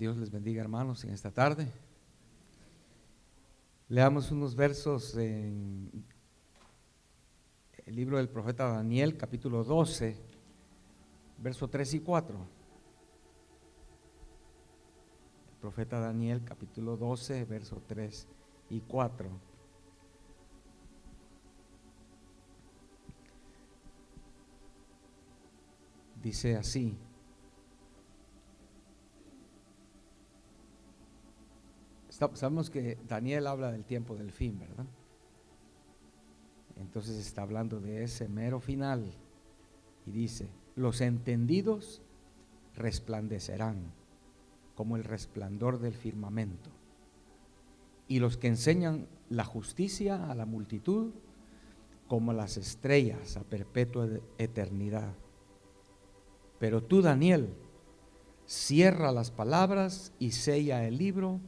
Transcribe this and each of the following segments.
Dios les bendiga, hermanos, en esta tarde. Leamos unos versos en el libro del profeta Daniel, capítulo 12, versos 3 y 4. El profeta Daniel, capítulo 12, versos 3 y 4. Dice así: sabemos que Daniel habla del tiempo del fin, ¿verdad? Entonces está hablando de ese mero final y dice: los entendidos resplandecerán como el resplandor del firmamento, y los que enseñan la justicia a la multitud como las estrellas a perpetua eternidad. Pero tú, Daniel, cierra las palabras y sella el libro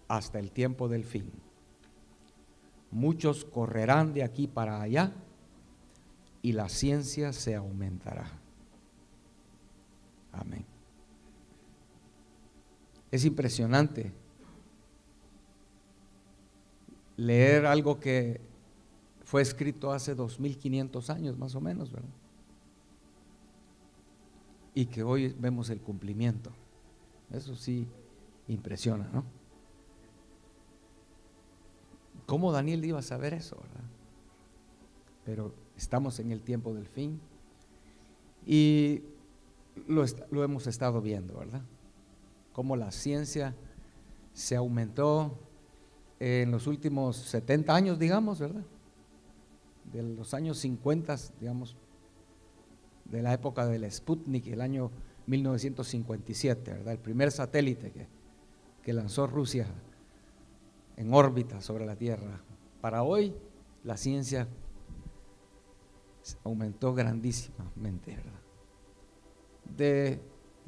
hasta el tiempo del fin. Muchos correrán de aquí para allá y la ciencia se aumentará. Amén. Es impresionante leer algo que fue escrito hace 2500 años más o menos, ¿verdad? Y que hoy vemos el cumplimiento. Eso sí impresiona, ¿no? ¿Cómo Daniel iba a saber eso, verdad? Pero estamos en el tiempo del fin y lo hemos estado viendo, ¿verdad? Cómo la ciencia se aumentó en los últimos 70 años, digamos, ¿verdad? De los años 50, digamos, de la época del Sputnik, el año 1957, ¿verdad? El primer satélite que lanzó Rusia en órbita sobre la Tierra. Para hoy la ciencia aumentó grandísimamente, ¿verdad?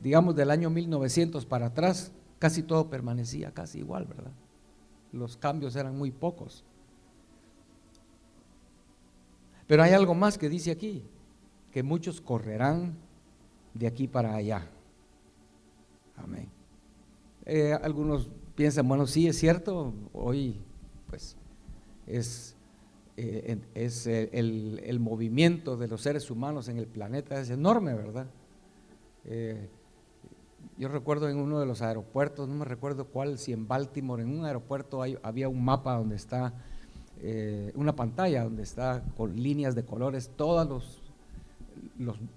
Digamos del año 1900 para atrás, casi todo permanecía casi igual, ¿verdad? Los cambios eran muy pocos. Pero hay algo más que dice aquí: que muchos correrán de aquí para allá. Amén. Algunos piensan, bueno, sí es cierto, hoy pues es el movimiento de los seres humanos en el planeta es enorme, ¿verdad? Yo recuerdo en uno de los aeropuertos, no me recuerdo cuál, si en Baltimore, en un aeropuerto había un mapa donde está una pantalla donde está con líneas de colores todos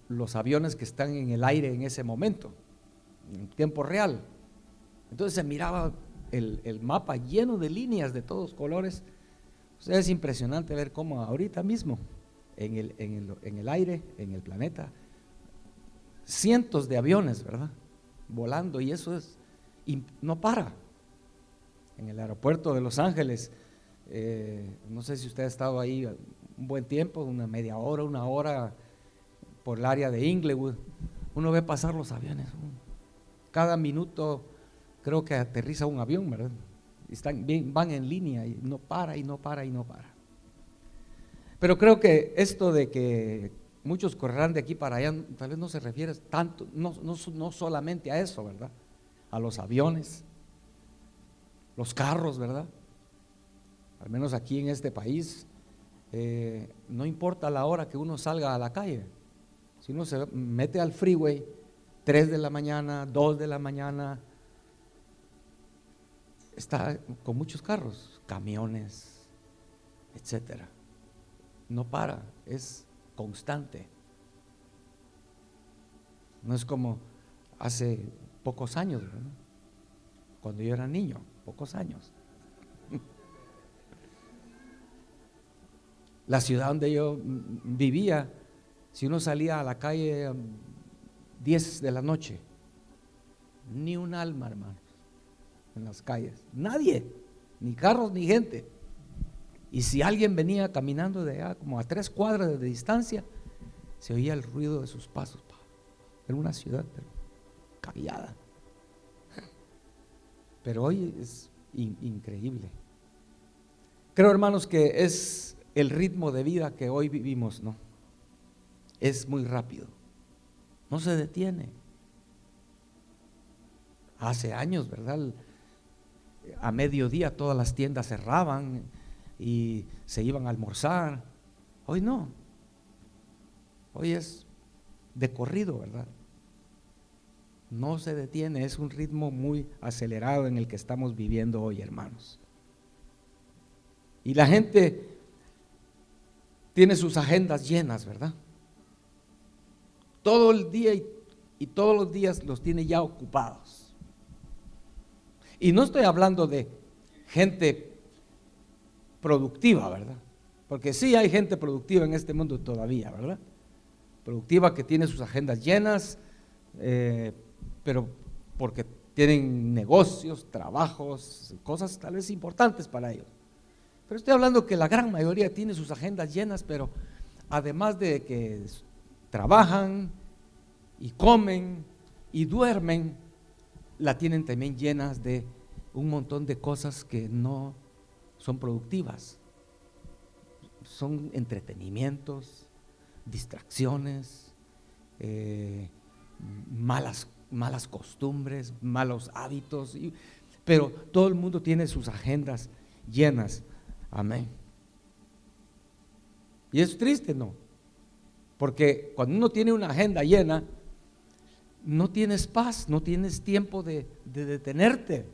los aviones que están en el aire en ese momento, en tiempo real. Entonces se miraba el mapa lleno de líneas de todos colores. O sea, es impresionante ver cómo ahorita mismo en el aire, en el planeta, cientos de aviones, ¿verdad?, volando, y eso no para. En el aeropuerto de Los Ángeles, no sé si usted ha estado ahí un buen tiempo, una media hora, una hora, por el área de Inglewood, uno ve pasar los aviones. Cada minuto creo que aterriza un avión, ¿verdad? Van en línea y no para, y no para, y no para. Pero creo que esto de que muchos correrán de aquí para allá, tal vez no se refiere tanto, no solamente a eso, ¿verdad? A los aviones, los carros, ¿verdad? Al menos aquí en este país, no importa la hora que uno salga a la calle, si uno se mete al freeway, 3 de la mañana, 2 de la mañana, está con muchos carros, camiones, etcétera. No para, es constante. No es como hace pocos años, ¿verdad? Cuando yo era niño, pocos años. La ciudad donde yo vivía, si uno salía a la calle 10 de la noche, ni un alma, hermanos, en las calles, nadie, ni carros ni gente. Y si alguien venía caminando de allá como a 3 cuadras de distancia, se oía el ruido de sus pasos. Era una ciudad pero callada. Pero hoy es increíble. Creo, hermanos, que es el ritmo de vida que hoy vivimos, ¿no? Es muy rápido, no se detiene. Hace años, ¿verdad? A mediodía todas las tiendas cerraban y se iban a almorzar. Hoy no. Hoy es de corrido, ¿verdad? No se detiene, es un ritmo muy acelerado en el que estamos viviendo hoy, hermanos. Y la gente tiene sus agendas llenas, ¿verdad? Todo el día y todos los días los tiene ya ocupados. Y no estoy hablando de gente productiva, ¿verdad? Porque sí hay gente productiva en este mundo todavía, ¿verdad? Productiva que tiene sus agendas llenas, pero porque tienen negocios, trabajos, cosas tal vez importantes para ellos. Pero estoy hablando que la gran mayoría tiene sus agendas llenas, pero además de que trabajan y comen y duermen, la tienen también llenas de un montón de cosas que no son productivas. Son entretenimientos, distracciones, malas costumbres, malos hábitos, pero todo el mundo tiene sus agendas llenas. Amén. Y es triste, ¿no? Porque cuando uno tiene una agenda llena, no tienes paz, no tienes tiempo de detenerte.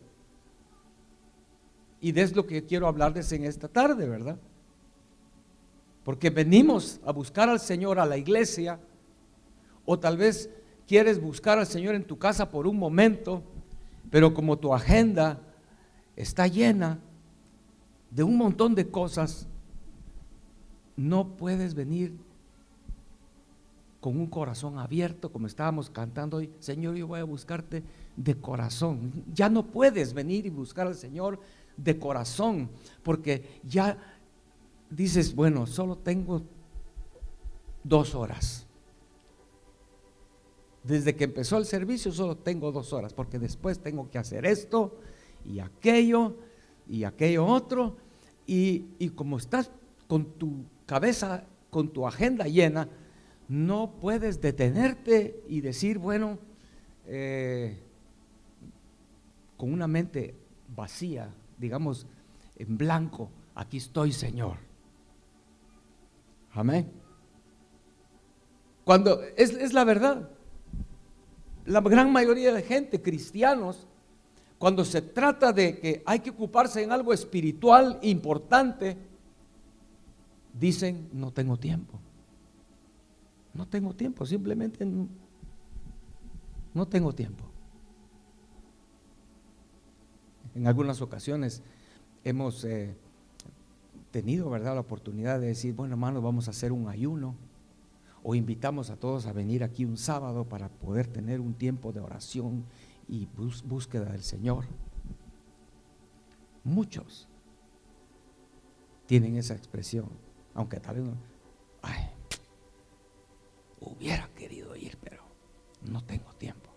Y de eso lo que quiero hablarles en esta tarde, ¿verdad? Porque venimos a buscar al Señor a la iglesia, o tal vez quieres buscar al Señor en tu casa por un momento, pero como tu agenda está llena de un montón de cosas, no puedes venir con un corazón abierto, como estábamos cantando hoy. Señor, yo voy a buscarte de corazón. Ya no puedes venir y buscar al Señor de corazón, porque ya dices, bueno, solo tengo 2 horas. Desde que empezó el servicio solo tengo 2 horas, porque después tengo que hacer esto y aquello otro, y como estás con tu cabeza, con tu agenda llena, no puedes detenerte y decir, bueno, con una mente vacía, digamos, en blanco, aquí estoy, Señor. Amén. Cuando es la verdad, la gran mayoría de gente, cristianos, cuando se trata de que hay que ocuparse en algo espiritual importante, dicen, no tengo tiempo. No tengo tiempo, simplemente no tengo tiempo. En algunas ocasiones hemos tenido, ¿verdad?, la oportunidad de decir, bueno, hermanos, vamos a hacer un ayuno, o invitamos a todos a venir aquí un sábado para poder tener un tiempo de oración y búsqueda del Señor. Muchos tienen esa expresión, aunque tal vez no, hubiera querido ir, pero no tengo tiempo,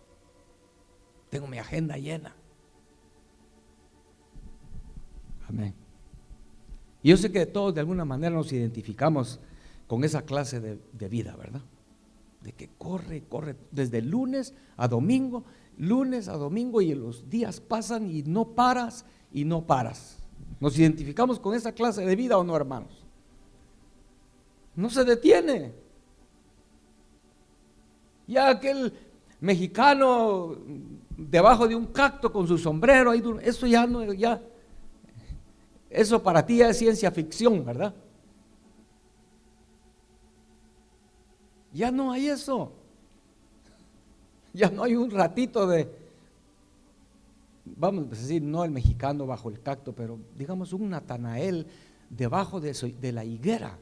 tengo mi agenda llena. Amén. Y yo sé que todos de alguna manera nos identificamos con esa clase de vida, ¿verdad? De que corre desde lunes a domingo, y los días pasan y no paras y no paras. ¿Nos identificamos con esa clase de vida o no, hermanos? No se detiene. Ya aquel mexicano debajo de un cacto con su sombrero, eso ya no, eso para ti es ciencia ficción, ¿verdad? Ya no hay eso. Ya no hay un ratito de, vamos a decir, no el mexicano bajo el cacto, pero digamos un Natanael debajo de la higuera.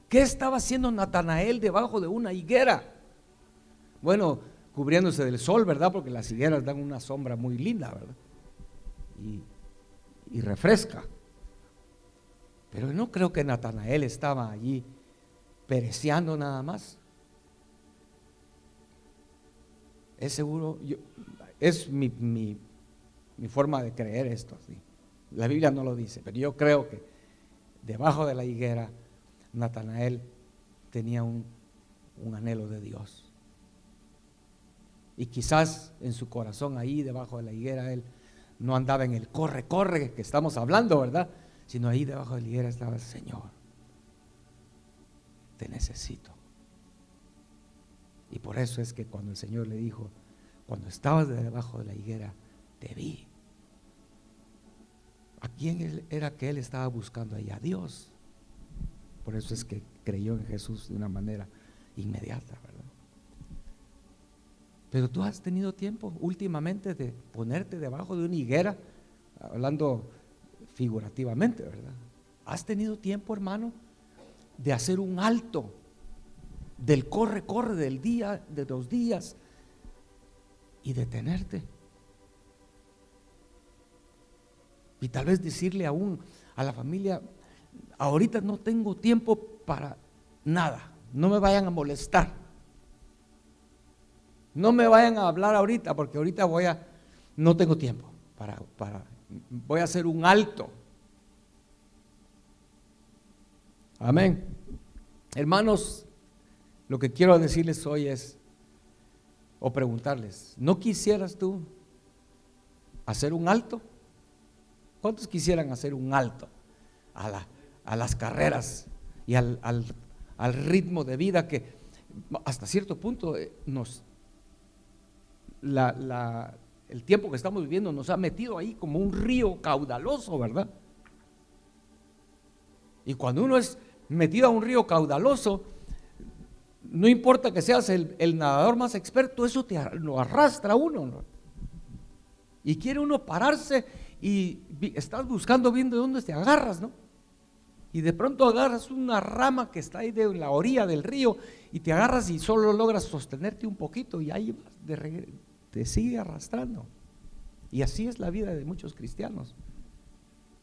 ¿Qué estaba haciendo Natanael debajo de una higuera? Bueno, cubriéndose del sol, ¿verdad? Porque las higueras dan una sombra muy linda, ¿verdad? Y refresca. Pero no creo que Natanael estaba allí pereceando nada más. Es seguro, es mi forma de creer esto así. La Biblia no lo dice, pero yo creo que debajo de la higuera Natanael tenía un anhelo de Dios. Y quizás en su corazón ahí debajo de la higuera él no andaba en el corre, corre que estamos hablando, ¿verdad? Sino ahí debajo de la higuera estaba el Señor. Te necesito. Y por eso es que cuando el Señor le dijo, cuando estabas debajo de la higuera, te vi. ¿A quién era que él estaba buscando ahí? A Dios. Por eso es que creyó en Jesús de una manera inmediata, ¿verdad? Pero tú has tenido tiempo últimamente de ponerte debajo de una higuera, hablando figurativamente, ¿verdad? ¿Has tenido tiempo, hermano, de hacer un alto del corre, corre del día, de los días y detenerte? Y tal vez decirle aún a la familia, ahorita no tengo tiempo para nada, no me vayan a molestar. No me vayan a hablar ahorita porque ahorita no tengo tiempo voy a hacer un alto. Amén. Hermanos, lo que quiero decirles hoy es, o preguntarles, ¿no quisieras tú hacer un alto? ¿Cuántos quisieran hacer un alto a las carreras y al ritmo de vida que hasta cierto punto el tiempo que estamos viviendo nos ha metido ahí como un río caudaloso, ¿verdad? Y cuando uno es metido a un río caudaloso, no importa que seas el nadador más experto, eso lo arrastra a uno, ¿no? Y quiere uno pararse y estás buscando, viendo de dónde te agarras, ¿no? Y de pronto agarras una rama que está ahí de la orilla del río y te agarras y solo logras sostenerte un poquito y ahí vas te sigue arrastrando. Y así es la vida de muchos cristianos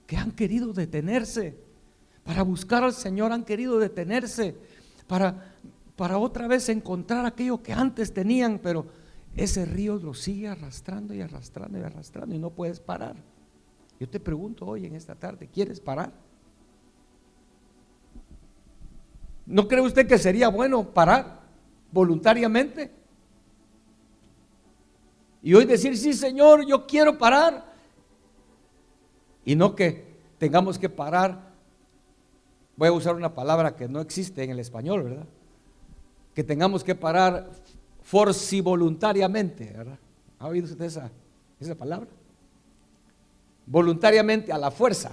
que han querido detenerse para buscar al Señor, han querido detenerse para otra vez encontrar aquello que antes tenían, pero ese río lo sigue arrastrando y arrastrando y arrastrando y no puedes parar. Yo te pregunto hoy en esta tarde, ¿quieres parar? ¿No cree usted que sería bueno parar voluntariamente? Y hoy decir, sí, Señor, yo quiero parar. Y no que tengamos que parar, voy a usar una palabra que no existe en el español, ¿verdad? Que tengamos que parar forcivoluntariamente, ¿verdad? ¿Ha oído usted esa palabra? Voluntariamente, a la fuerza.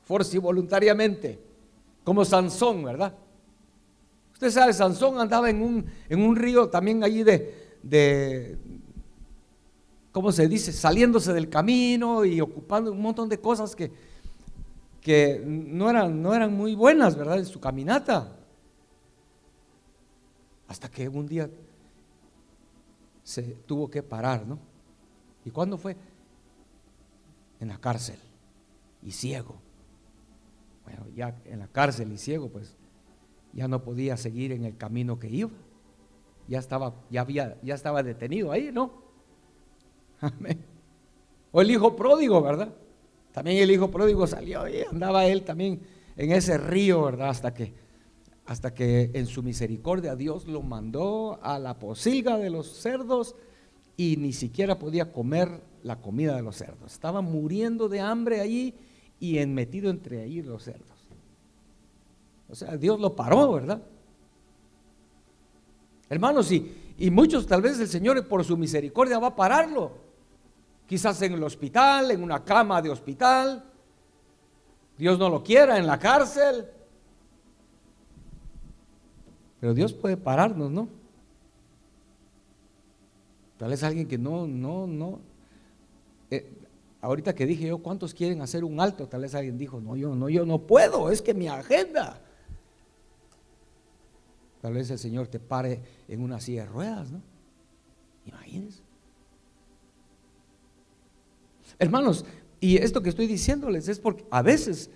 Forcivoluntariamente, como Sansón, ¿verdad? Usted sabe, Sansón andaba en un río también allí ¿cómo se dice? Saliéndose del camino y ocupando un montón de cosas que no eran muy buenas, ¿verdad? En su caminata. Hasta que un día se tuvo que parar, ¿no? ¿Y cuándo fue? En la cárcel y ciego. Bueno, ya en la cárcel y ciego, pues ya no podía seguir en el camino que iba. Ya estaba detenido ahí, ¿no? Amén. O el hijo pródigo, ¿verdad? También el hijo pródigo salió y andaba él también en ese río, ¿verdad? Hasta que en su misericordia Dios lo mandó a la posilga de los cerdos y ni siquiera podía comer la comida de los cerdos. Estaba muriendo de hambre allí y metido entre ahí los cerdos. O sea, Dios lo paró, ¿verdad? Hermanos, y muchos tal vez el Señor por su misericordia va a pararlo. Quizás en el hospital, en una cama de hospital. Dios no lo quiera, en la cárcel. Pero Dios puede pararnos, ¿no? Tal vez alguien que no. Ahorita que dije yo, ¿cuántos quieren hacer un alto? Tal vez alguien dijo, yo no puedo, es que mi agenda. Tal vez el Señor te pare en una silla de ruedas, ¿no? Imagínense. Hermanos, y esto que estoy diciéndoles es porque a veces,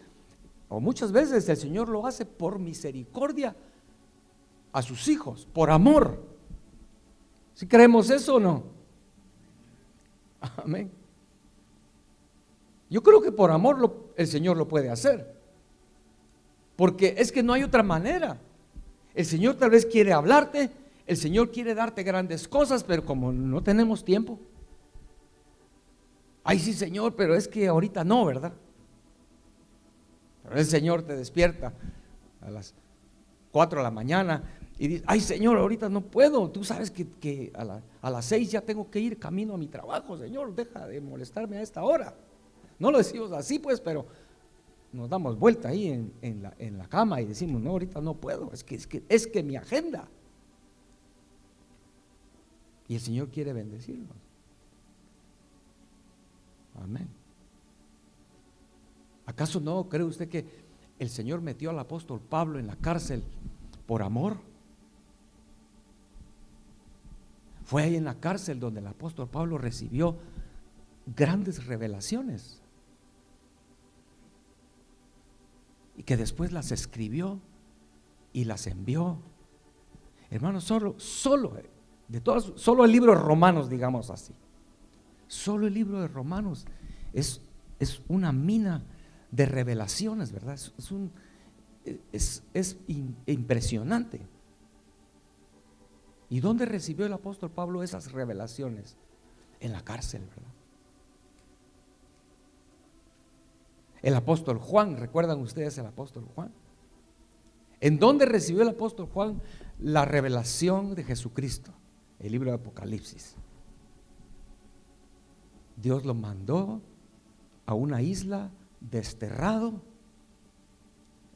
o muchas veces, el Señor lo hace por misericordia a sus hijos, por amor. ¿Sí creemos eso o no? Amén. Yo creo que por amor el Señor lo puede hacer, porque es que no hay otra manera. El Señor tal vez quiere hablarte el Señor quiere darte grandes cosas, pero como no tenemos tiempo, ay sí Señor, pero es que ahorita no, ¿verdad? Pero el Señor te despierta a las 4 de la mañana y dice, ay Señor, ahorita no puedo, tú sabes que a las 6 ya tengo que ir camino a mi trabajo, Señor, deja de molestarme a esta hora. No lo decimos así pues, pero nos damos vuelta ahí en la cama y decimos, no, ahorita no puedo, es que mi agenda. Y el Señor quiere bendecirnos. Amén. ¿Acaso no cree usted que el Señor metió al apóstol Pablo en la cárcel por amor? Fue ahí en la cárcel donde el apóstol Pablo recibió grandes revelaciones y que después las escribió y las envió. Hermanos, solo el libro de Romanos, digamos así, solo el libro de Romanos es una mina de revelaciones, ¿verdad? Es impresionante. ¿Y dónde recibió el apóstol Pablo esas revelaciones? En la cárcel, ¿verdad? El apóstol Juan, ¿recuerdan ustedes el apóstol Juan? ¿En dónde recibió el apóstol Juan la revelación de Jesucristo? El libro de Apocalipsis. Dios lo mandó a una isla desterrado,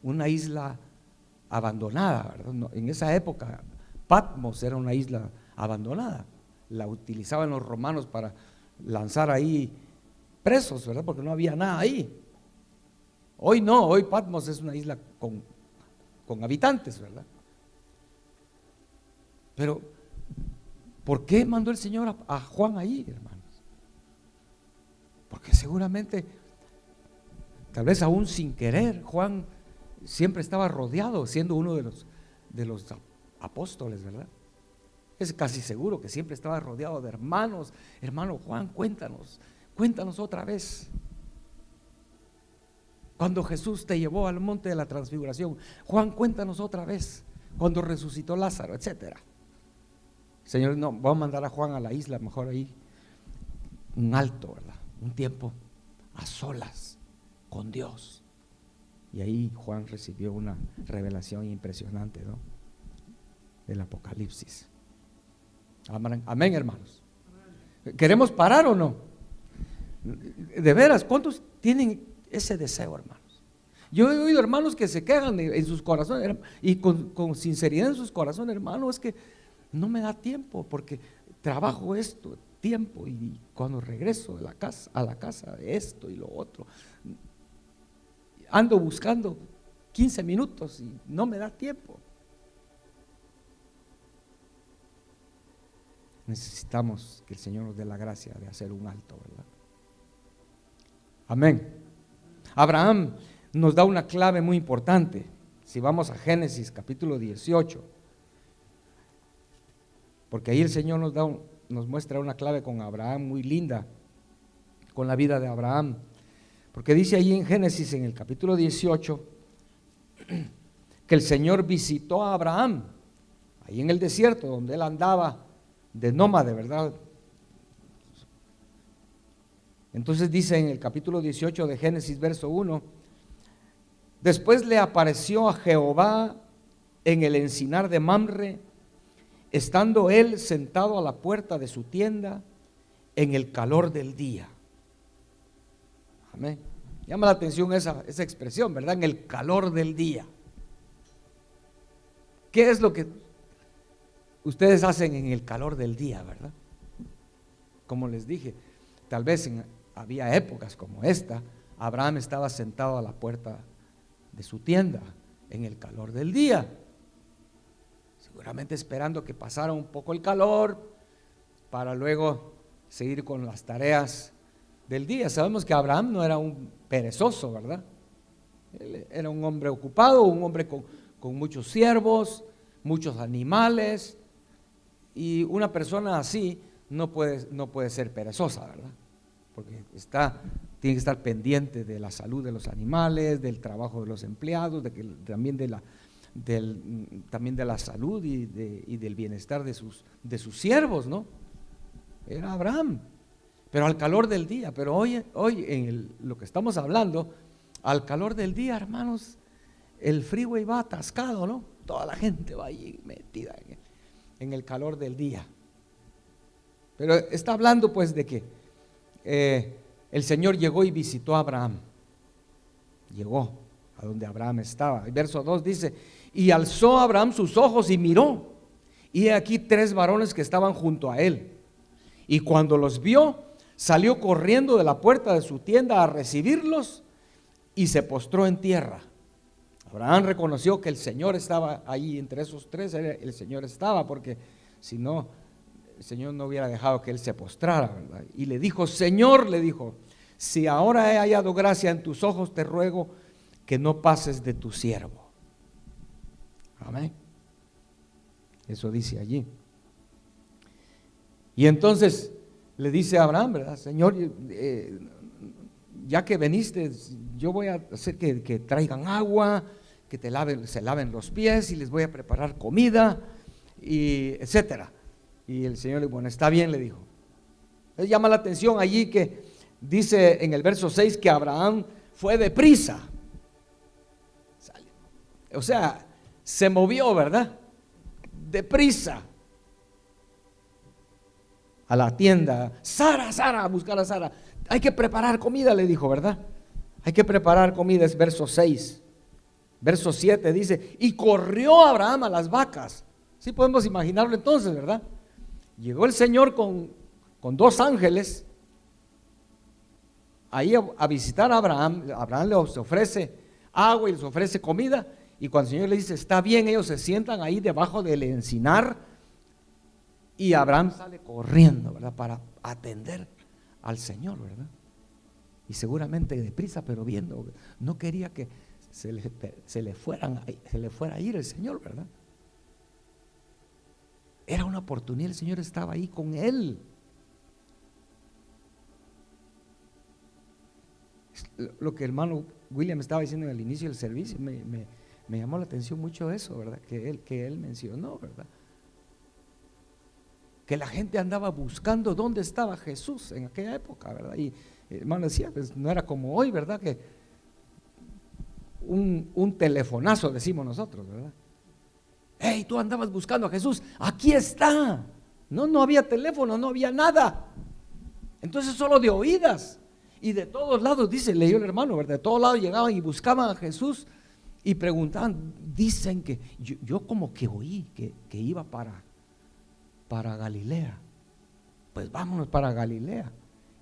una isla abandonada, ¿verdad? En esa época Patmos era una isla abandonada, la utilizaban los romanos para lanzar ahí presos, ¿verdad? Porque no había nada ahí. Hoy no, hoy Patmos es una isla con habitantes, ¿verdad? Pero ¿por qué mandó el Señor a Juan ahí, hermanos? Porque seguramente, tal vez aún sin querer, Juan siempre estaba rodeado, siendo uno de los apóstoles, ¿verdad? Es casi seguro que siempre estaba rodeado de hermanos. Hermano Juan, cuéntanos otra vez. Cuando Jesús te llevó al monte de la transfiguración, Juan, cuéntanos otra vez. Cuando resucitó Lázaro, etcétera. Señor, no, vamos a mandar a Juan a la isla, mejor ahí un alto, ¿verdad? Un tiempo a solas con Dios. Y ahí Juan recibió una revelación impresionante, ¿no? Del Apocalipsis. Amén, hermanos. ¿Queremos parar o no? De veras, ¿cuántos tienen ese deseo, hermanos? Yo he oído hermanos que se quejan en sus corazones y con sinceridad en sus corazones, hermano, es que no me da tiempo porque trabajo esto, tiempo, y cuando regreso a la casa de esto y lo otro, ando buscando 15 minutos y no me da tiempo. Necesitamos que el Señor nos dé la gracia de hacer un alto, ¿verdad? Amén. Abraham nos da una clave muy importante. Si vamos a Génesis capítulo 18, porque ahí el Señor nos muestra una clave con Abraham muy linda, con la vida de Abraham. Porque dice ahí en Génesis, en el capítulo 18, que el Señor visitó a Abraham, ahí en el desierto, donde él andaba de nómade, ¿verdad? Entonces dice en el capítulo 18 de Génesis, verso 1, después le apareció a Jehová en el encinar de Mamre, estando él sentado a la puerta de su tienda en el calor del día. Amén. Llama la atención esa expresión, ¿verdad? En el calor del día. ¿Qué es lo que ustedes hacen en el calor del día, verdad? Como les dije, tal vez había épocas como esta, Abraham estaba sentado a la puerta de su tienda en el calor del día, seguramente esperando que pasara un poco el calor para luego seguir con las tareas del día. Sabemos que Abraham no era un perezoso, ¿verdad? Él era un hombre ocupado, un hombre con muchos siervos, muchos animales, y una persona así no puede ser perezosa, ¿verdad? Porque tiene que estar pendiente de la salud de los animales, del trabajo de los empleados, también de también de la salud y del bienestar de sus siervos, ¿no? Era Abraham. Pero al calor del día, pero hoy en lo que estamos hablando, al calor del día, hermanos, el freeway va atascado, ¿no? Toda la gente va ahí metida en el calor del día. Pero está hablando pues de que el Señor llegó y visitó a Abraham. Llegó a donde Abraham estaba. El verso 2 dice: y alzó Abraham sus ojos y miró, y he aquí 3 varones que estaban junto a él. Y cuando los vio, salió corriendo de la puerta de su tienda a recibirlos y se postró en tierra. Abraham reconoció que el Señor estaba ahí entre esos 3, el Señor estaba, porque si no, el Señor no hubiera dejado que él se postrara, ¿verdad? Y le dijo: Señor, le dijo, si ahora he hallado gracia en tus ojos, te ruego que no pases de tu siervo. Amén. Eso dice allí. Y entonces le dice a Abraham, ¿verdad? Señor, ya que veniste, yo voy a hacer que traigan agua, que se laven los pies, y les voy a preparar comida, y etcétera. Y el Señor le dijo: bueno, está bien, le dijo. Les llama la atención allí que dice en el verso 6 que Abraham fue deprisa. O sea, se movió, ¿verdad? Deprisa a la tienda. Sara, a buscar a Sara. Hay que preparar comida, le dijo, ¿verdad? Hay que preparar comida, es verso 6. Verso 7 dice: y corrió Abraham a las vacas. Sí podemos imaginarlo entonces, ¿verdad? Llegó el Señor con 2 ángeles ahí a visitar a Abraham. Abraham les ofrece agua y les ofrece comida. Y cuando el Señor le dice: está bien, ellos se sientan ahí debajo del encinar. Y Abraham sale corriendo, ¿verdad? Para atender al Señor, ¿verdad? Y seguramente deprisa, pero viendo, no quería que se le fuera a ir el Señor, ¿verdad? Era una oportunidad, el Señor estaba ahí con él. Lo que el hermano William estaba diciendo al inicio del servicio, me llamó la atención mucho eso, ¿verdad? Que él mencionó, ¿verdad? Que la gente andaba buscando dónde estaba Jesús en aquella época, ¿verdad? Y el hermano decía, pues no era como hoy, ¿verdad? Que un telefonazo decimos nosotros, ¿verdad? Hey, tú andabas buscando a Jesús, aquí está. No había teléfono, no había nada. Entonces solo de oídas. Y de todos lados, dice, leyó el hermano, ¿verdad? De todos lados llegaban y buscaban a Jesús y preguntaban. Dicen que yo como que oí que iba para Galilea. Pues vámonos para Galilea.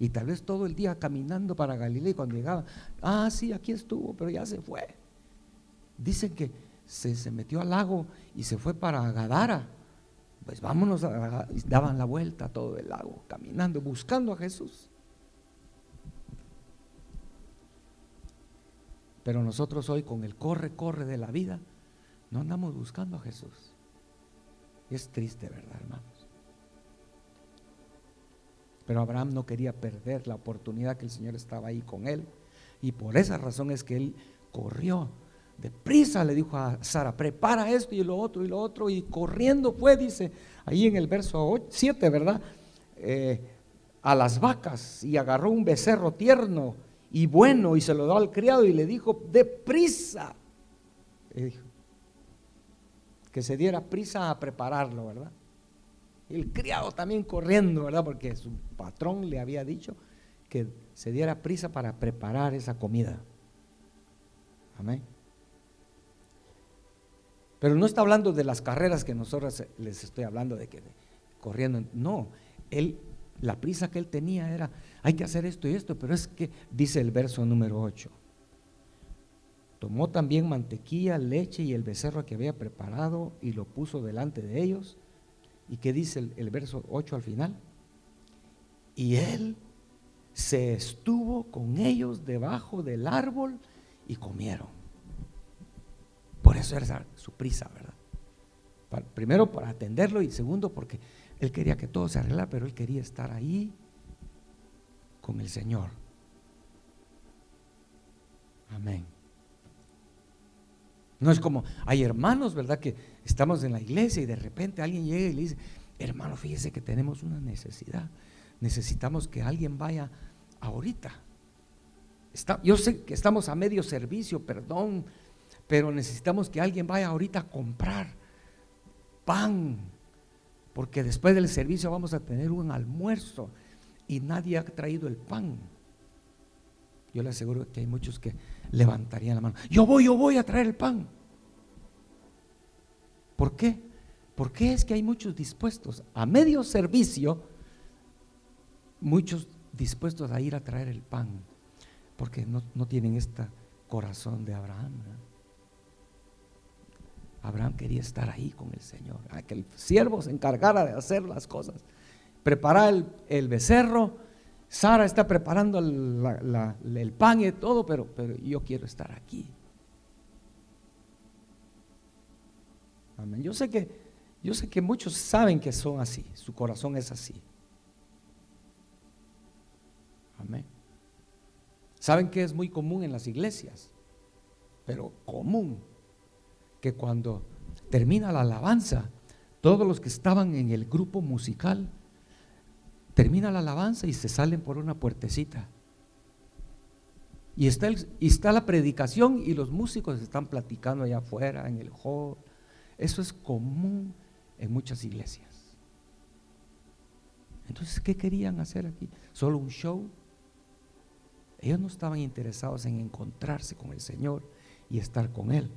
Y tal vez todo el día caminando para Galilea, y cuando llegaban, sí, aquí estuvo, pero ya se fue. Dicen que se metió al lago y se fue para Gadara. Pues vámonos, daban la vuelta a todo el lago, caminando, buscando a Jesús. Pero nosotros hoy, con el corre de la vida, no andamos buscando a Jesús. Es triste, ¿verdad, hermanos? Pero Abraham no quería perder la oportunidad que el Señor estaba ahí con él, y por esa razón es que él corrió deprisa. Le dijo a Sara: prepara esto y lo otro, y corriendo fue, dice ahí en el verso 7, ¿verdad? A las vacas, y agarró un becerro tierno y bueno, y se lo dio al criado y le dijo: deprisa, le dijo, que se diera prisa a prepararlo, ¿verdad? El criado también corriendo, ¿verdad? Porque su patrón le había dicho que se diera prisa para preparar esa comida. Amén. Pero no está hablando de las carreras que nosotros les estoy hablando de que corriendo. No, la prisa que él tenía era: hay que hacer esto y esto. Pero es que dice el verso número 8: tomó también mantequilla, leche y el becerro que había preparado y lo puso delante de ellos. ¿Y qué dice el verso 8 al final? Y él se estuvo con ellos debajo del árbol y comieron. Por eso era su prisa, ¿verdad? Primero para atenderlo, y segundo porque él quería que todo se arreglara, pero él quería estar ahí con el Señor. Amén. No es como, hay hermanos, ¿verdad? Que estamos en la iglesia y de repente alguien llega y le dice, hermano, fíjese que tenemos una necesidad, necesitamos que alguien vaya ahorita. Yo sé que estamos a medio servicio, perdón, pero necesitamos que alguien vaya ahorita a comprar pan, porque después del servicio vamos a tener un almuerzo y nadie ha traído el pan. Yo le aseguro que hay muchos que levantarían la mano, yo voy a traer el pan. ¿Por qué? Porque es que hay muchos dispuestos a medio servicio, muchos dispuestos a ir a traer el pan, porque no tienen este corazón de Abraham, ¿verdad? Abraham quería estar ahí con el Señor, a que el siervo se encargara de hacer las cosas, preparar el becerro. Sara está preparando el pan y todo, pero yo quiero estar aquí. Amén. Yo sé que muchos saben que son así, su corazón es así. Amén. Saben que es muy común en las iglesias, pero común, que cuando termina la alabanza, todos los que estaban en el grupo musical termina la alabanza y se salen por una puertecita. Y está la predicación y los músicos están platicando allá afuera en el hall. Eso es común en muchas iglesias. Entonces, ¿qué querían hacer aquí? ¿Solo un show? Ellos no estaban interesados en encontrarse con el Señor y estar con Él.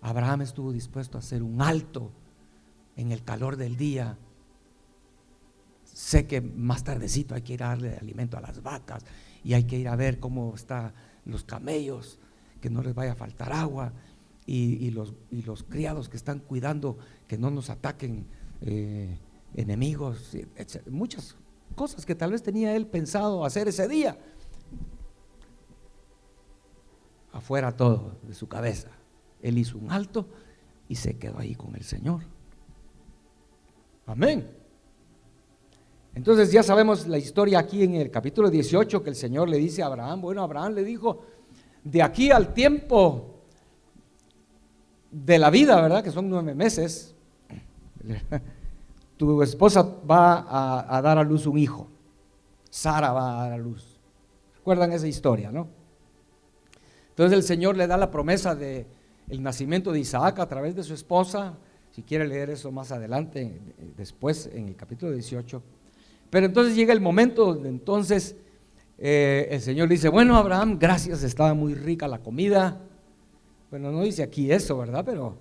Abraham estuvo dispuesto a hacer un alto en el calor del día. Sé que más tardecito hay que ir a darle alimento a las vacas y hay que ir a ver cómo están los camellos, que no les vaya a faltar agua, y los criados que están cuidando que no nos ataquen enemigos, etc. Muchas cosas que tal vez tenía él pensado hacer ese día. Afuera todo de su cabeza. Él hizo un alto y se quedó ahí con el Señor. Amén. Entonces ya sabemos la historia aquí en el capítulo 18, que el Señor le dice a Abraham, bueno, Abraham le dijo, de aquí al tiempo de la vida, ¿verdad? Que son 9 meses, tu esposa va a dar a luz un hijo, Sara va a dar a luz. ¿Recuerdan esa historia, no? Entonces el Señor le da la promesa de el nacimiento de Isaac a través de su esposa. Si quiere leer eso más adelante, después en el capítulo 18. Pero entonces llega el momento donde entonces el Señor dice, bueno, Abraham, gracias, estaba muy rica la comida. Bueno, no dice aquí eso, ¿verdad? Pero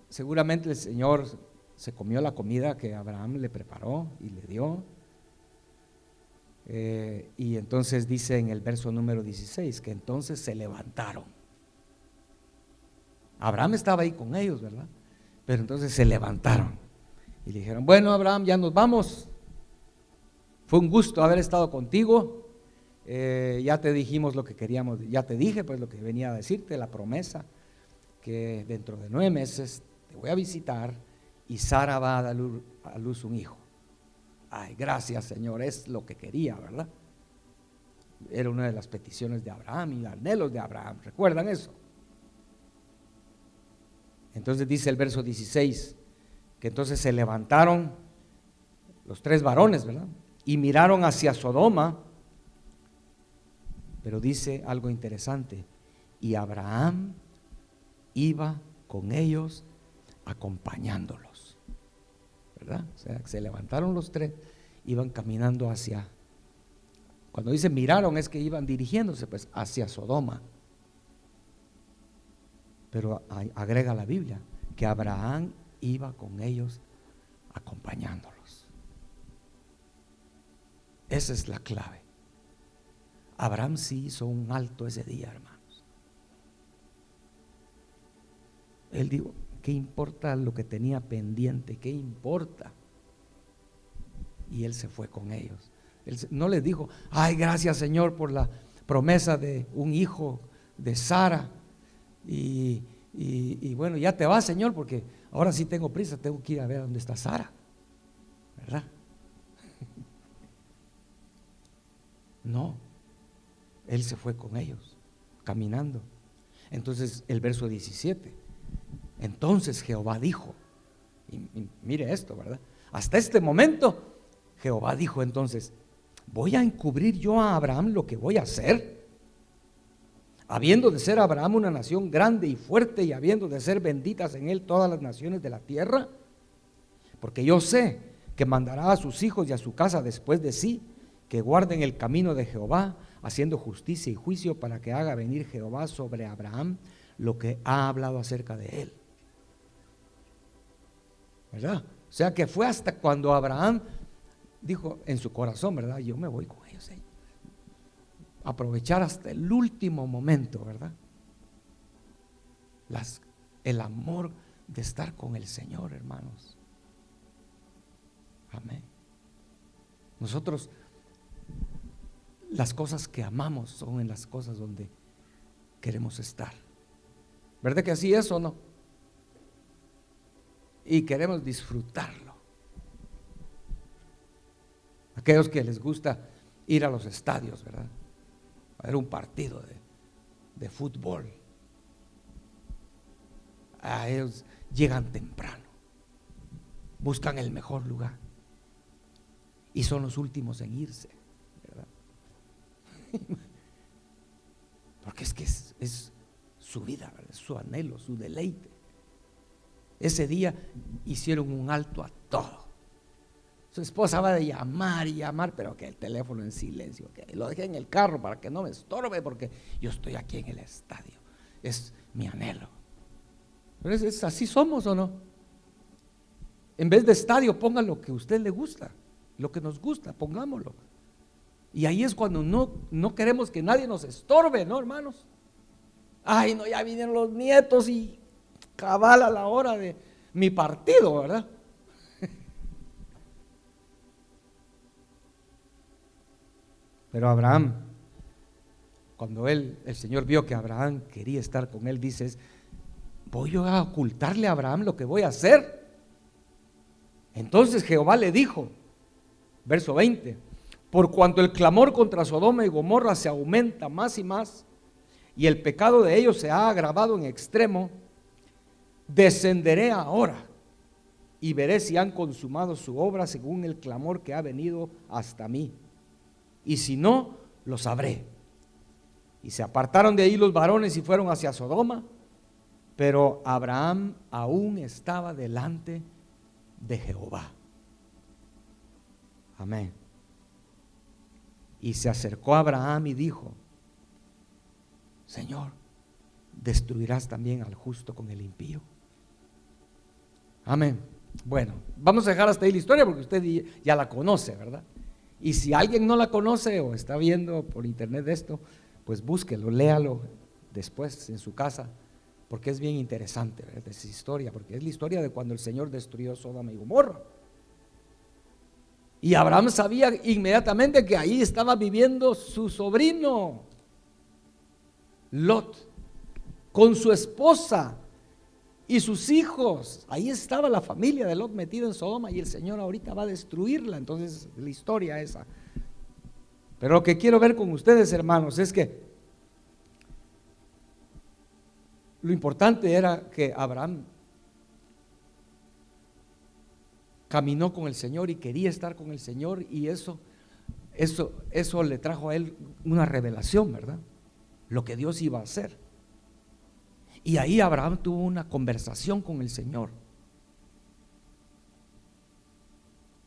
seguramente el Señor se comió la comida que Abraham le preparó y le dio. Y entonces dice en el verso número 16 que entonces se levantaron. Abraham estaba ahí con ellos, ¿verdad? Pero entonces se levantaron y le dijeron, bueno, Abraham, ya nos vamos, fue un gusto haber estado contigo, ya te dijimos lo que queríamos, ya te dije pues lo que venía a decirte, la promesa, que dentro de 9 meses te voy a visitar y Sara va a dar a luz un hijo. Ay, gracias, Señor, es lo que quería, ¿verdad? Era una de las peticiones de Abraham y anhelos de Abraham, ¿recuerdan eso? Entonces dice el verso 16, que entonces se levantaron los 3 varones, ¿verdad? Y miraron hacia Sodoma, pero dice algo interesante, y Abraham iba con ellos acompañándolos, ¿verdad? O sea, se levantaron los 3, iban caminando hacia, cuando dice miraron es que iban dirigiéndose pues hacia Sodoma. Pero agrega la Biblia que Abraham iba con ellos acompañándolos. Esa es la clave. Abraham sí hizo un alto ese día, hermanos. Él dijo, ¿qué importa lo que tenía pendiente? ¿Qué importa? Y él se fue con ellos. Él no les dijo, ay, gracias, Señor, por la promesa de un hijo de Sara. Y bueno, ya te vas, Señor, porque ahora sí tengo prisa, tengo que ir a ver dónde está Sara, ¿verdad? No, él se fue con ellos caminando. Entonces el verso 17, entonces Jehová dijo, y mire esto, ¿verdad? Hasta este momento Jehová dijo entonces, ¿voy a encubrir yo a Abraham lo que voy a hacer? Habiendo de ser Abraham una nación grande y fuerte, y habiendo de ser benditas en él todas las naciones de la tierra, porque yo sé que mandará a sus hijos y a su casa después de sí, que guarden el camino de Jehová, haciendo justicia y juicio, para que haga venir Jehová sobre Abraham lo que ha hablado acerca de él. ¿Verdad? O sea que fue hasta cuando Abraham dijo en su corazón, ¿verdad? Yo me voy con ellos, aprovechar hasta el último momento, ¿verdad? El amor de estar con el Señor, hermanos. Amén. Nosotros, las cosas que amamos son en las cosas donde queremos estar. ¿Verdad que así es o no? Y queremos disfrutarlo. Aquellos que les gusta ir a los estadios, ¿verdad? A ver un partido de fútbol. A ellos llegan temprano, buscan el mejor lugar y son los últimos en irse, ¿verdad? Porque es que es su vida, ¿verdad? Es su anhelo, su deleite. Ese día hicieron un alto a todo. Su esposa va a llamar y llamar, pero que el teléfono en silencio, que lo dejé en el carro para que no me estorbe, porque yo estoy aquí en el estadio. Es mi anhelo. Pero así somos, ¿o no? En vez de estadio, ponga lo que a usted le gusta, lo que nos gusta, pongámoslo. Y ahí es cuando no queremos que nadie nos estorbe, ¿no, hermanos? Ay, no, ya vinieron los nietos y cabal a la hora de mi partido, ¿verdad? Pero Abraham, cuando el Señor vio que Abraham quería estar con él, dice, ¿voy yo a ocultarle a Abraham lo que voy a hacer? Entonces Jehová le dijo, verso 20, por cuanto el clamor contra Sodoma y Gomorra se aumenta más y más, y el pecado de ellos se ha agravado en extremo, descenderé ahora y veré si han consumado su obra según el clamor que ha venido hasta mí, y si no, lo sabré. Y se apartaron de ahí los varones y fueron hacia Sodoma, pero Abraham aún estaba delante de Jehová. Amén. Y se acercó a Abraham y dijo, Señor, ¿destruirás también al justo con el impío? Amén. Bueno, vamos a dejar hasta ahí la historia porque usted ya la conoce, ¿verdad? Y si alguien no la conoce o está viendo por internet esto, pues búsquelo, léalo después en su casa, porque es bien interesante, ¿verdad? Esa historia, porque es la historia de cuando el Señor destruyó Sodoma y Gomorra. Y Abraham sabía inmediatamente que ahí estaba viviendo su sobrino Lot, con su esposa y sus hijos. Ahí estaba la familia de Lot metida en Sodoma, y el Señor ahorita va a destruirla. Entonces la historia esa. Pero lo que quiero ver con ustedes, hermanos, es que lo importante era que Abraham caminó con el Señor y quería estar con el Señor, y eso le trajo a él una revelación, ¿verdad? Lo que Dios iba a hacer. Y ahí Abraham tuvo una conversación con el Señor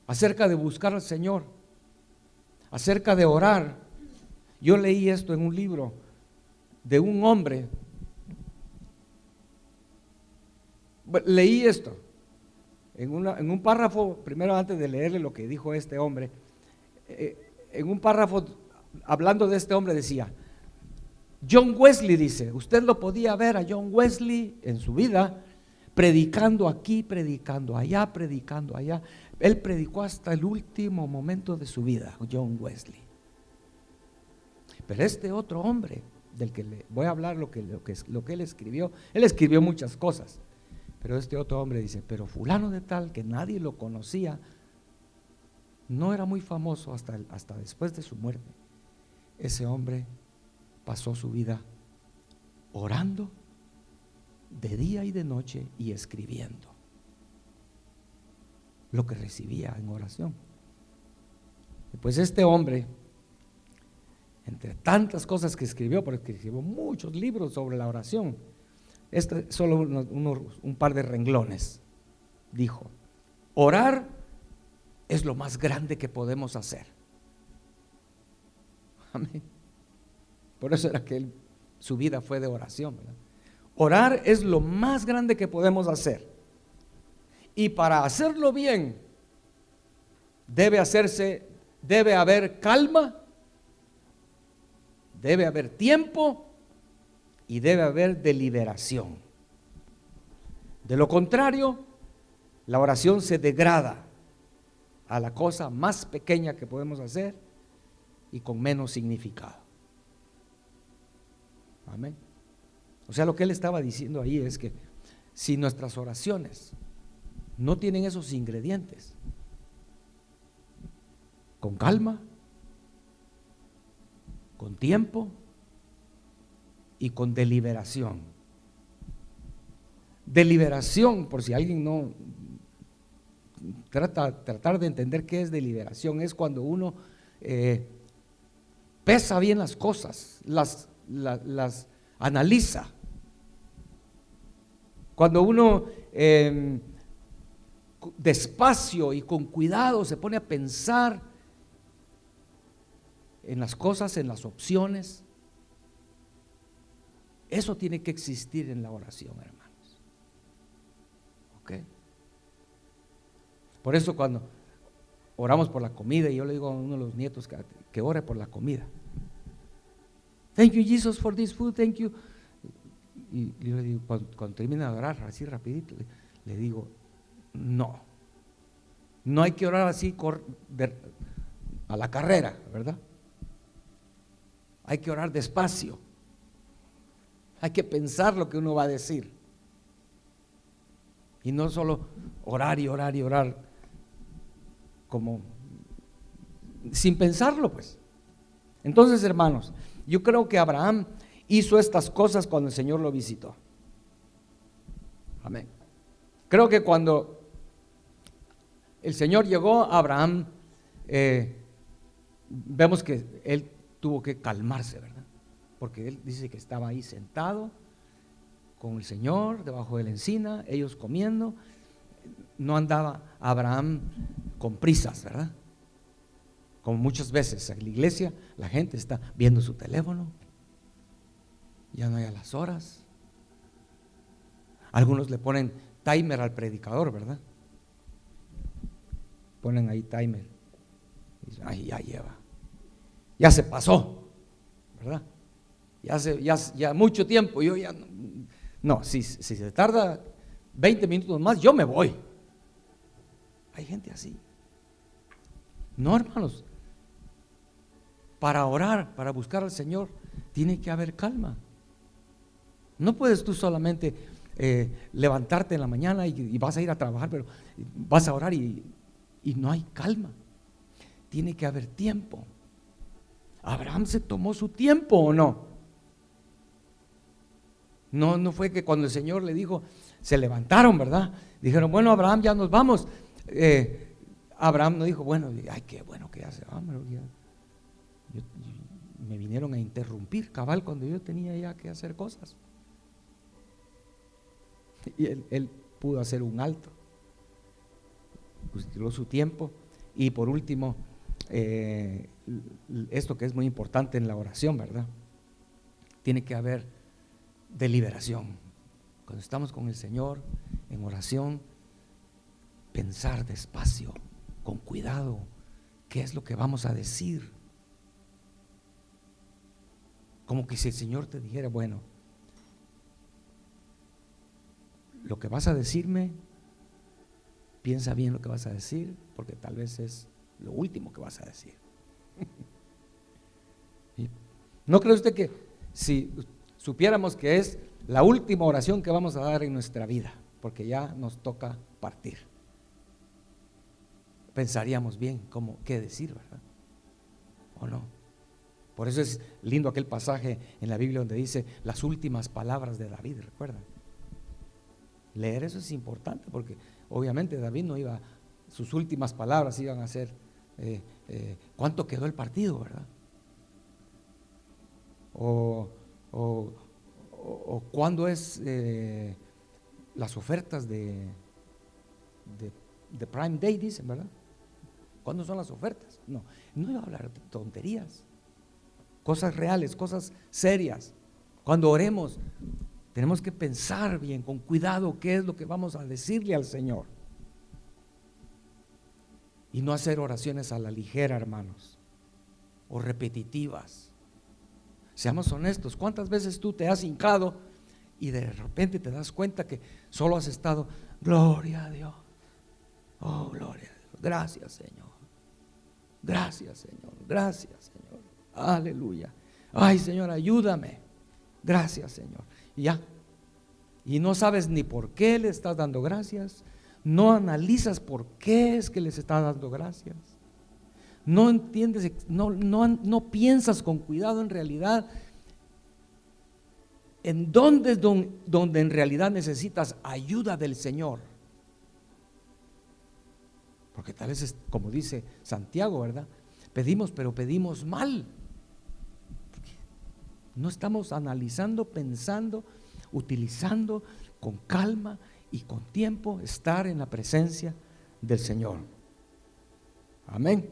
acerca de buscar al Señor, acerca de orar. Yo leí esto en un libro de un hombre. Leí esto en un párrafo, primero antes de leerle lo que dijo este hombre, en un párrafo hablando de este hombre decía, John Wesley, dice, usted lo podía ver a John Wesley en su vida, predicando aquí, predicando allá, predicando allá. Él predicó hasta el último momento de su vida, John Wesley. Pero este otro hombre, del que le voy a hablar, lo que él escribió muchas cosas. Pero este otro hombre dice, pero fulano de tal, que nadie lo conocía, no era muy famoso hasta después de su muerte. Ese hombre pasó su vida orando de día y de noche y escribiendo lo que recibía en oración. Y pues este hombre, entre tantas cosas que escribió, porque escribió muchos libros sobre la oración, este solo un par de renglones, dijo: orar es lo más grande que podemos hacer. Amén. Por eso era que su vida fue de oración, ¿verdad? Orar es lo más grande que podemos hacer. Y para hacerlo bien, debe haber calma, debe haber tiempo y debe haber deliberación. De lo contrario, la oración se degrada a la cosa más pequeña que podemos hacer y con menos significado. Amén. O sea, lo que él estaba diciendo ahí es que si nuestras oraciones no tienen esos ingredientes, con calma, con tiempo y con deliberación. Deliberación, por si alguien no tratar de entender qué es deliberación, es cuando uno pesa bien las cosas, las analiza. Cuando uno despacio y con cuidado se pone a pensar en las cosas, en las opciones. Eso tiene que existir en la oración, hermanos. ¿Ok? Por eso cuando oramos por la comida, y yo le digo a uno de los nietos que ore por la comida. Thank you, Jesus, for this food, thank you. Y yo le digo, cuando termina de orar, así rapidito, le digo, no hay que orar así a la carrera, ¿verdad? Hay que orar despacio. Hay que pensar lo que uno va a decir. Y no solo orar y orar y orar como sin pensarlo, pues. Entonces, hermanos, yo creo que Abraham hizo estas cosas cuando el Señor lo visitó. Amén. Creo que cuando el Señor llegó a Abraham, vemos que él tuvo que calmarse, ¿verdad? Porque él dice que estaba ahí sentado con el Señor debajo de la encina, ellos comiendo. No andaba Abraham con prisas, ¿verdad? Como muchas veces en la iglesia la gente está viendo su teléfono, ya no hay a las horas. Algunos le ponen timer al predicador, ¿verdad? Ponen ahí timer. Dicen, ay, ya lleva, ya se pasó, ¿verdad? Ya mucho tiempo, yo ya no, si se tarda 20 minutos más, yo me voy. Hay gente así. No, hermanos, para orar, para buscar al Señor, tiene que haber calma. No puedes tú solamente levantarte en la mañana y vas a ir a trabajar, pero vas a orar y no hay calma. Tiene que haber tiempo. ¿Abraham se tomó su tiempo o no? No fue que cuando el Señor le dijo, se levantaron, ¿verdad? Dijeron, bueno, Abraham, ya nos vamos. Abraham no dijo, bueno, ay, qué bueno que ya se va, me vinieron a interrumpir cabal cuando yo tenía ya que hacer cosas. Y él pudo hacer un alto, utilizó su tiempo. Y por último, esto que es muy importante en la oración, ¿verdad? Tiene que haber deliberación. Cuando estamos con el Señor en oración, pensar despacio, con cuidado, qué es lo que vamos a decir. Como que si el Señor te dijera, bueno, lo que vas a decirme, piensa bien lo que vas a decir, porque tal vez es lo último que vas a decir. ¿No cree usted que si supiéramos que es la última oración que vamos a dar en nuestra vida, porque ya nos toca partir, pensaríamos bien qué decir, ¿verdad? ¿O no? Por eso es lindo aquel pasaje en la Biblia donde dice las últimas palabras de David, ¿recuerdan? Leer eso es importante porque obviamente David no iba, sus últimas palabras iban a ser ¿cuánto quedó el partido, verdad? O cuándo es las ofertas de Prime Day, dicen, ¿verdad? ¿Cuándo son las ofertas? No iba a hablar de tonterías, cosas reales, cosas serias. Cuando oremos, tenemos que pensar bien, con cuidado, qué es lo que vamos a decirle al Señor. Y no hacer oraciones a la ligera, hermanos, o repetitivas. Seamos honestos, ¿cuántas veces tú te has hincado y de repente te das cuenta que solo has estado, gloria a Dios, oh gloria a Dios, gracias Señor, gracias Señor, gracias Señor, aleluya, ay Señor, ayúdame, gracias Señor, y ya, y no sabes ni por qué le estás dando gracias, no analizas por qué es que les estás dando gracias, no entiendes, no piensas con cuidado en realidad en dónde es donde en realidad necesitas ayuda del Señor. Porque tal vez es como dice Santiago, ¿verdad? Pedimos, pero pedimos mal. No estamos analizando, pensando, utilizando con calma y con tiempo estar en la presencia del Señor. Amén.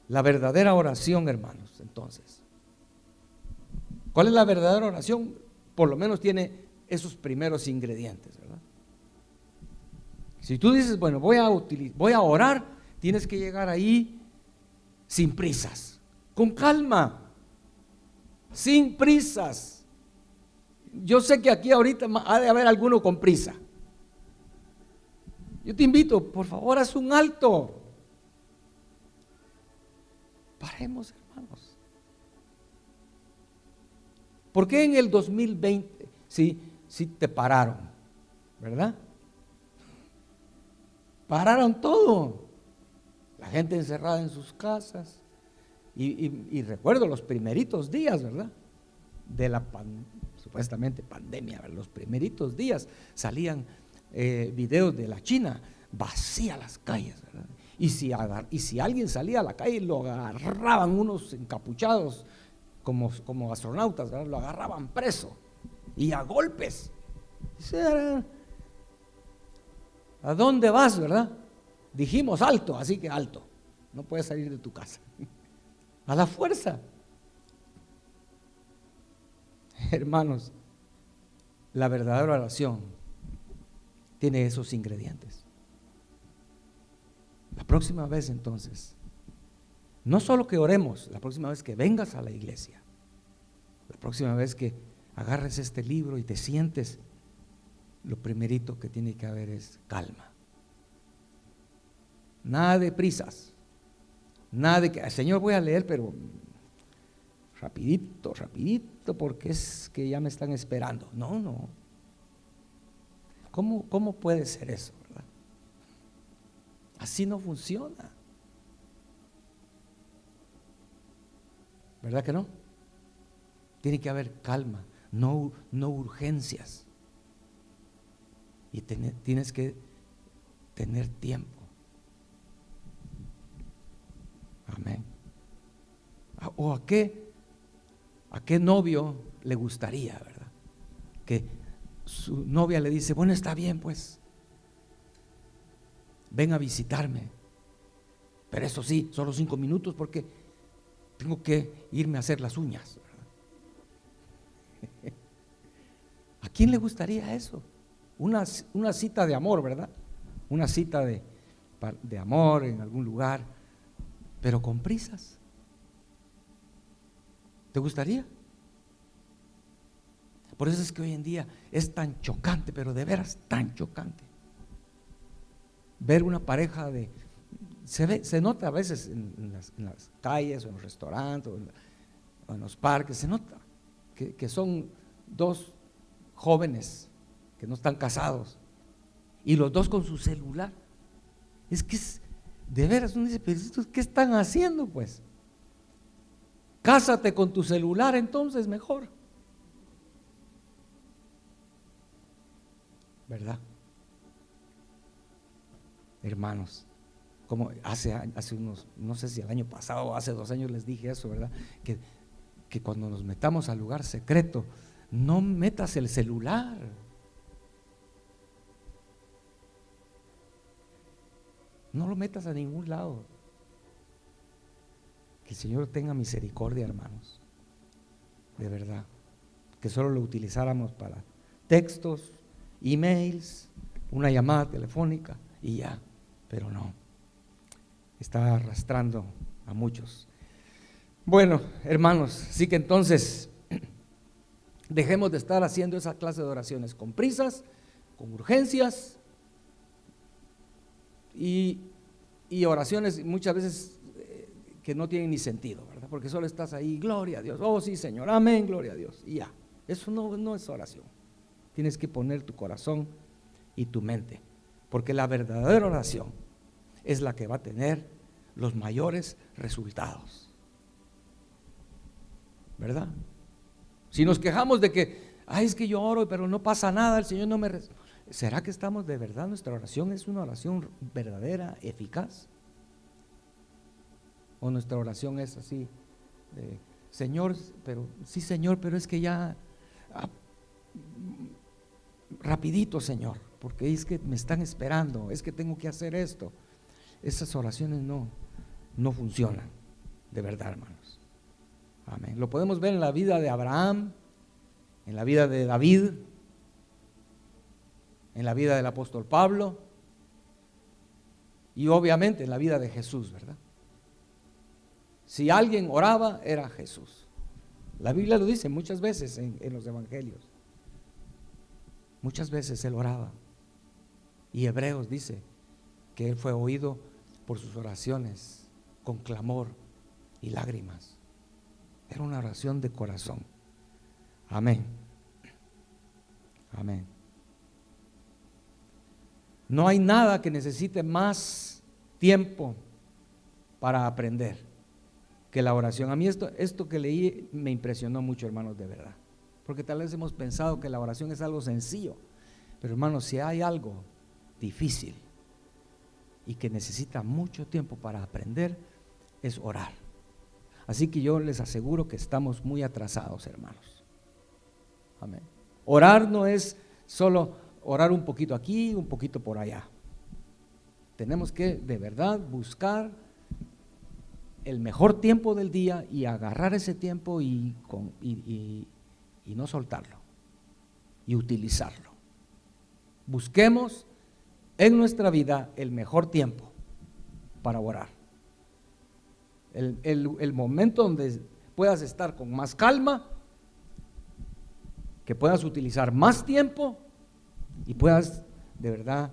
La verdadera oración, hermanos, entonces. ¿Cuál es la verdadera oración? Por lo menos tiene esos primeros ingredientes, ¿verdad? Si tú dices, bueno, voy a orar, tienes que llegar ahí sin prisas, con calma, sin prisas. Yo sé que aquí ahorita ha de haber alguno con prisa. Yo te invito, por favor, haz un alto. Paremos, hermanos. ¿Por qué en el 2020 sí te pararon? ¿Verdad? Pararon todo. La gente encerrada en sus casas. Y recuerdo los primeritos días, ¿verdad? De la supuestamente pandemia, ¿verdad? Los primeritos días salían videos de la China, vacía las calles, ¿verdad? Y si alguien salía a la calle, lo agarraban unos encapuchados como astronautas, ¿verdad? Lo agarraban preso y a golpes. ¿A dónde vas, verdad? Dijimos alto, así que alto, no puedes salir de tu casa. A la fuerza. Hermanos, la verdadera oración tiene esos ingredientes. La próxima vez entonces, no solo que oremos, la próxima vez que vengas a la iglesia, la próxima vez que agarres este libro y te sientes, lo primerito que tiene que haber es calma. Nada de prisas, nada de que, Señor, voy a leer, pero rapidito, porque es que ya me están esperando. No. ¿Cómo puede ser eso, verdad? Así no funciona. ¿Verdad que no? Tiene que haber calma, no urgencias. Y tienes que tener tiempo. Amén. ¿O a qué novio le gustaría, verdad? Que su novia le dice, bueno, está bien, pues, ven a visitarme, pero eso sí, solo 5 minutos porque tengo que irme a hacer las uñas, ¿verdad? ¿A quién le gustaría eso? Una cita de amor, ¿verdad? Una cita de amor en algún lugar, pero con prisas. ¿Te gustaría? Por eso es que hoy en día es tan chocante, pero de veras tan chocante, ver una pareja se nota a veces en las calles o en los restaurantes o en los parques, se nota que son dos jóvenes que no están casados y los dos con su celular. Es que de veras uno dice, pero ¿qué están haciendo, pues? Cásate con tu celular, entonces mejor, ¿verdad? Hermanos, como hace unos, no sé si el año pasado o hace 2 años les dije eso, ¿verdad? Que cuando nos metamos al lugar secreto, no metas el celular. No lo metas a ningún lado. Que el Señor tenga misericordia, hermanos, de verdad. Que solo lo utilizáramos para textos, emails, una llamada telefónica y ya. Pero no, está arrastrando a muchos. Bueno, hermanos, sí que entonces dejemos de estar haciendo esa clase de oraciones con prisas, con urgencias y oraciones muchas veces que no tienen ni sentido, ¿verdad? Porque solo estás ahí, gloria a Dios, oh sí Señor, amén, gloria a Dios, y ya. Eso no es oración. Tienes que poner tu corazón y tu mente, porque la verdadera oración es la que va a tener los mayores resultados, ¿verdad? Si nos quejamos de que, ay, es que yo oro pero no pasa nada, el Señor no me ¿será que estamos de verdad? Nuestra oración es una oración verdadera, eficaz, o nuestra oración es así, Señor, pero sí Señor, pero es que ya rapidito Señor, porque es que me están esperando, es que tengo que hacer esto. Esas oraciones no funcionan, de verdad, hermanos. Amén. Lo podemos ver en la vida de Abraham, en la vida de David, en la vida del apóstol Pablo y obviamente en la vida de Jesús, ¿verdad? Si alguien oraba, era Jesús. La Biblia lo dice muchas veces en los evangelios. Muchas veces él oraba. Y Hebreos dice que él fue oído por sus oraciones con clamor y lágrimas. Era una oración de corazón. Amén. Amén. No hay nada que necesite más tiempo para aprender que la oración. A mí esto que leí me impresionó mucho, hermanos, de verdad. Porque tal vez hemos pensado que la oración es algo sencillo. Pero hermanos, si hay algo difícil y que necesita mucho tiempo para aprender, es orar. Así que yo les aseguro que estamos muy atrasados, hermanos. Amén. Orar no es solo orar un poquito aquí, un poquito por allá. Tenemos que de verdad buscar el mejor tiempo del día y agarrar ese tiempo y no soltarlo y utilizarlo. Busquemos en nuestra vida el mejor tiempo para orar. El momento donde puedas estar con más calma, que puedas utilizar más tiempo y puedas de verdad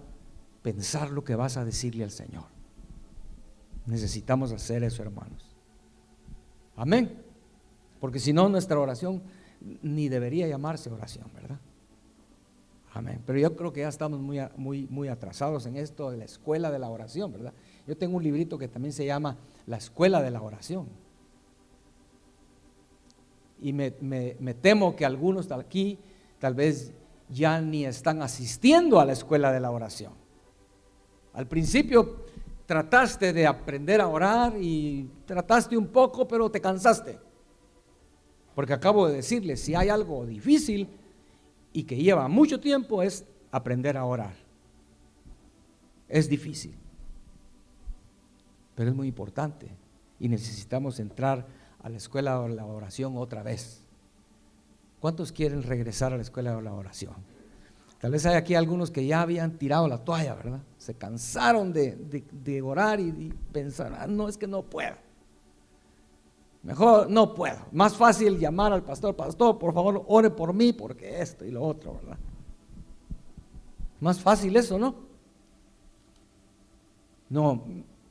pensar lo que vas a decirle al Señor. Necesitamos hacer eso, hermanos. Amén. Porque si no, nuestra oración ni debería llamarse oración, ¿verdad? Amén. Pero yo creo que ya estamos muy atrasados en esto de la escuela de la oración, ¿verdad? Yo tengo un librito que también se llama La Escuela de la Oración. Y me temo que algunos de aquí tal vez ya ni están asistiendo a la escuela de la oración. Al principio trataste de aprender a orar y trataste un poco, pero te cansaste. Porque acabo de decirles, si hay algo difícil y que lleva mucho tiempo, es aprender a orar. Es difícil, pero es muy importante y necesitamos entrar a la escuela de la oración otra vez. ¿Cuántos quieren regresar a la escuela de la oración? Tal vez hay aquí algunos que ya habían tirado la toalla, ¿verdad? Se cansaron de orar y pensar, no, es que no puedo. Mejor no puedo. Más fácil llamar al pastor, por favor, ore por mí, porque esto y lo otro, ¿verdad? Más fácil eso, ¿no? No,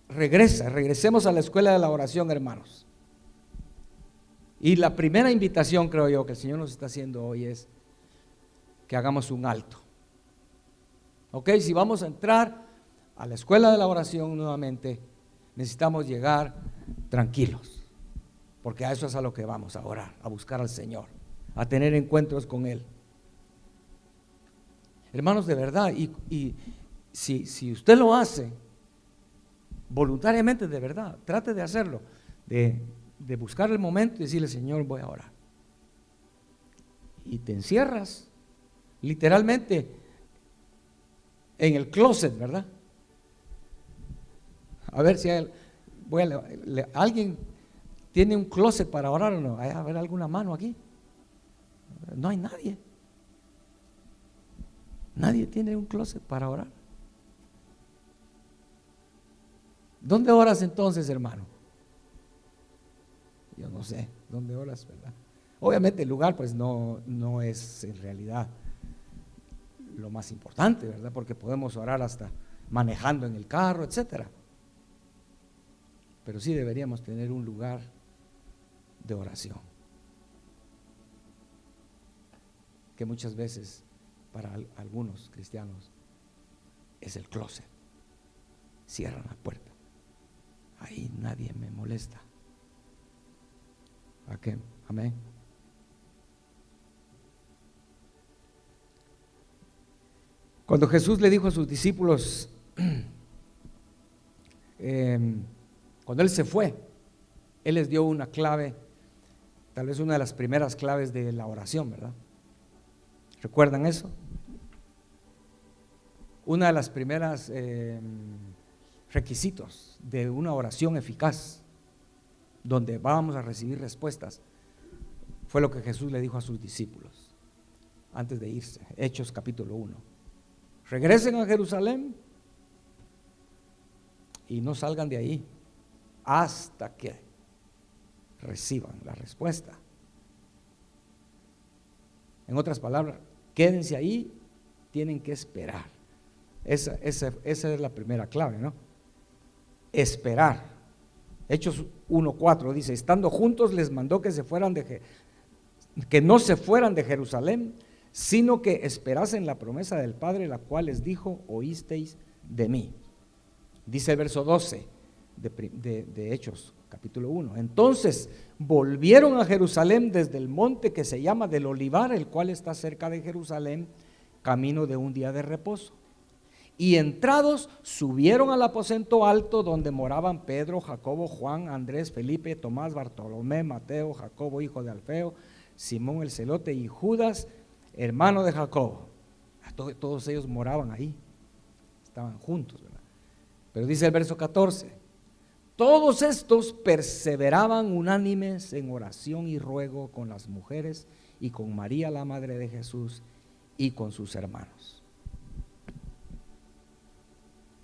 regresemos a la escuela de la oración, hermanos. Y la primera invitación, creo yo, que el Señor nos está haciendo hoy es que hagamos un alto. Ok, si vamos a entrar a la escuela de la oración nuevamente, necesitamos llegar tranquilos. porque a eso es a lo que vamos a orar, a buscar al Señor, a tener encuentros con Él. Hermanos, de verdad, y si usted lo hace voluntariamente, de verdad, trate de hacerlo, de buscar el momento y decirle: Señor, voy a orar. Y te encierras literalmente en el closet, ¿verdad? A ver si alguien tiene un closet para orar o no. ¿Hay a ver alguna mano aquí? No hay nadie. Nadie tiene un closet para orar. ¿Dónde oras entonces, hermano? Yo no sé dónde oras, ¿verdad? Obviamente el lugar pues no es en realidad lo más importante, ¿verdad? Porque podemos orar hasta manejando en el carro, etcétera. Pero sí deberíamos tener un lugar de oración, que muchas veces para algunos cristianos es el closet. Cierran la puerta, ahí nadie me molesta. ¿A qué? Amén. Cuando Jesús le dijo a sus discípulos, cuando Él se fue, Él les dio una clave, tal vez una de las primeras claves de la oración, ¿verdad? ¿Recuerdan eso? Una de las primeras requisitos de una oración eficaz, donde vamos a recibir respuestas, fue lo que Jesús le dijo a sus discípulos antes de irse. Hechos capítulo 1: regresen a Jerusalén y no salgan de ahí hasta que reciban la respuesta. En otras palabras, quédense ahí, tienen que esperar. Esa es la primera clave, ¿no? Esperar. Hechos 1:4 dice: estando juntos les mandó que no se fueran de Jerusalén, sino que esperasen la promesa del Padre, la cual les dijo: oísteis de mí. Dice el verso 12 de Hechos capítulo 1: entonces volvieron a Jerusalén desde el monte que se llama del Olivar, el cual está cerca de Jerusalén, camino de un día de reposo. Y entrados, subieron al aposento alto donde moraban Pedro, Jacobo, Juan, Andrés, Felipe, Tomás, Bartolomé, Mateo, Jacobo, hijo de Alfeo, Simón el celote y Judas, hermano de Jacobo. Todos ellos moraban ahí, estaban juntos, ¿verdad? Pero dice el verso 14: todos estos perseveraban unánimes en oración y ruego con las mujeres y con María la madre de Jesús y con sus hermanos.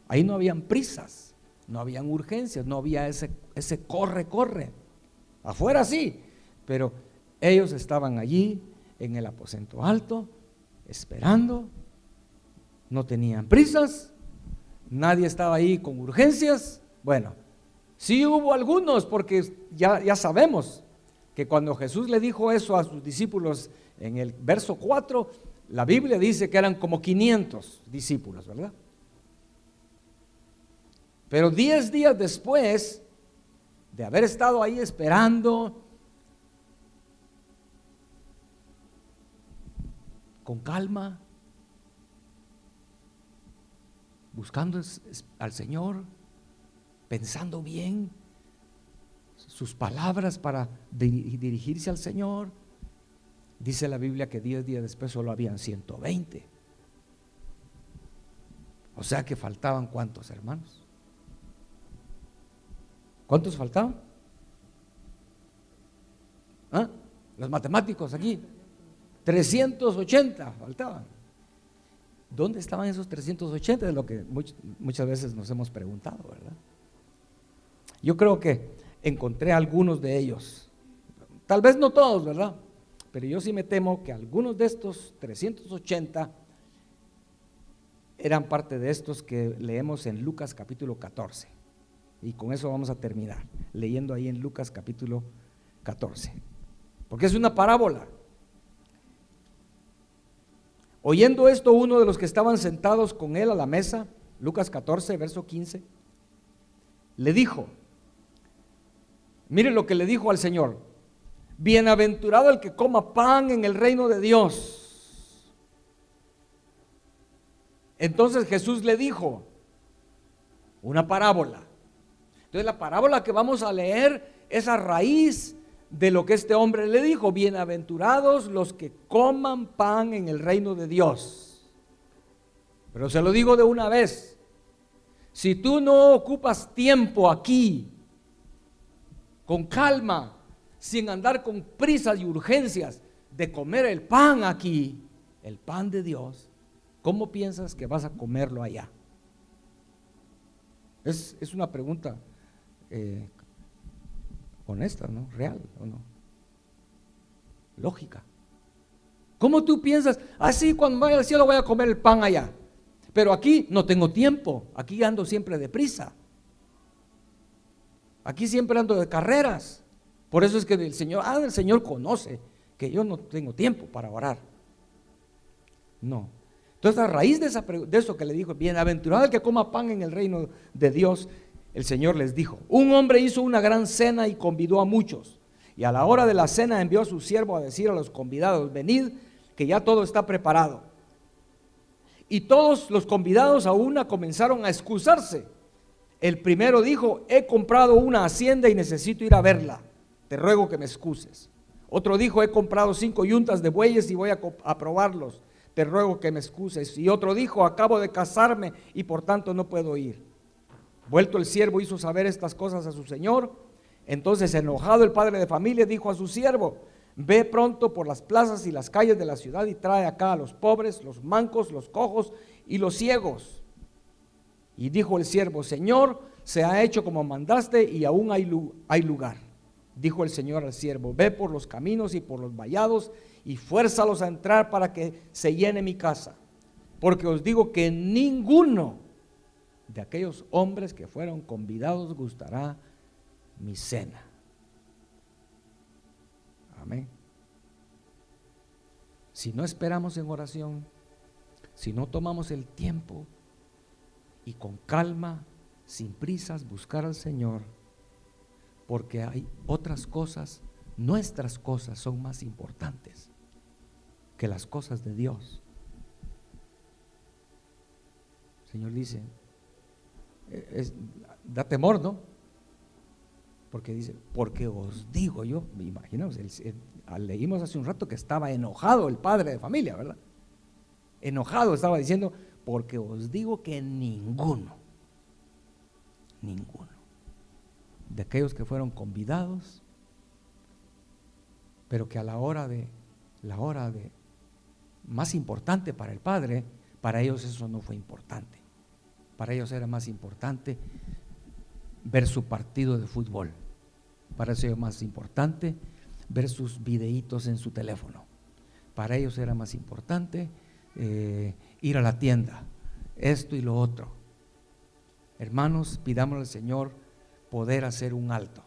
Ahí no habían prisas, no habían urgencias, no había ese corre. Afuera sí, pero ellos estaban allí en el aposento alto, esperando, no tenían prisas, nadie estaba ahí con urgencias. Bueno, sí hubo algunos, porque ya sabemos que cuando Jesús le dijo eso a sus discípulos en el verso 4, la Biblia dice que eran como 500 discípulos, ¿verdad? Pero 10 días después de haber estado ahí esperando, con calma, buscando al Señor, pensando bien sus palabras para dirigirse al Señor, dice la Biblia que 10 días después solo habían 120. O sea que faltaban, ¿cuántos, hermanos? ¿Cuántos faltaban? ¿Ah? Los matemáticos aquí, 380 faltaban. ¿Dónde estaban esos 380? Es lo que muchas veces nos hemos preguntado, ¿verdad? Yo creo que encontré algunos de ellos, tal vez no todos, ¿verdad? Pero yo sí me temo que algunos de estos 380 eran parte de estos que leemos en Lucas capítulo 14. Y con eso vamos a terminar, leyendo ahí en Lucas capítulo 14, porque es una parábola. Oyendo esto, uno de los que estaban sentados con él a la mesa, Lucas 14, verso 15, le dijo: Mire lo que le dijo al Señor: bienaventurado el que coma pan en el reino de Dios. Entonces Jesús le dijo una parábola. Entonces la parábola que vamos a leer es a raíz de lo que este hombre le dijo: bienaventurados los que coman pan en el reino de Dios. Pero se lo digo de una vez: si tú no ocupas tiempo aquí, con calma, sin andar con prisas y urgencias de comer el pan aquí, el pan de Dios, ¿cómo piensas que vas a comerlo allá? Es una pregunta honesta, ¿no? Real, ¿o no? Lógica. ¿Cómo tú piensas? Sí, cuando vaya al cielo voy a comer el pan allá, pero aquí no tengo tiempo, aquí ando siempre deprisa, aquí siempre ando de carreras. Por eso es que el Señor conoce que yo no tengo tiempo para orar. No. Entonces, a raíz de eso que le dijo, bienaventurado el que coma pan en el reino de Dios, el Señor les dijo: un hombre hizo una gran cena y convidó a muchos, y a la hora de la cena envió a su siervo a decir a los convidados: venid, que ya todo está preparado. Y todos los convidados a una comenzaron a excusarse. El primero dijo: he comprado una hacienda y necesito ir a verla, te ruego que me excuses. Otro dijo: he comprado 5 yuntas de bueyes y voy a probarlos, te ruego que me excuses. Y otro dijo: acabo de casarme y por tanto no puedo ir. Vuelto el siervo hizo saber estas cosas a su señor. Entonces, enojado, el padre de familia dijo a su siervo: ve pronto por las plazas y las calles de la ciudad y trae acá a los pobres, los mancos, los cojos y los ciegos. Y dijo el siervo: Señor, se ha hecho como mandaste y aún hay lugar. Dijo el Señor al siervo: ve por los caminos y por los vallados y fuérzalos a entrar para que se llene mi casa. Porque os digo que ninguno de aquellos hombres que fueron convidados gustará mi cena. Amén. Si no esperamos en oración, si no tomamos el tiempo y con calma, sin prisas, buscar al Señor, porque hay otras cosas, nuestras cosas son más importantes que las cosas de Dios. El Señor dice, da temor, ¿no? Porque dice: porque os digo yo, imaginaos, leímos hace un rato que estaba enojado el padre de familia, ¿verdad? Enojado estaba diciendo: porque os digo que ninguno de aquellos que fueron convidados, pero que a la hora de más importante para el padre, para ellos eso no fue importante. Para ellos era más importante ver su partido de fútbol. Para ellos era más importante ver sus videitos en su teléfono. Para ellos era más importante ir a la tienda, esto y lo otro. Hermanos, pidámosle al Señor poder hacer un alto.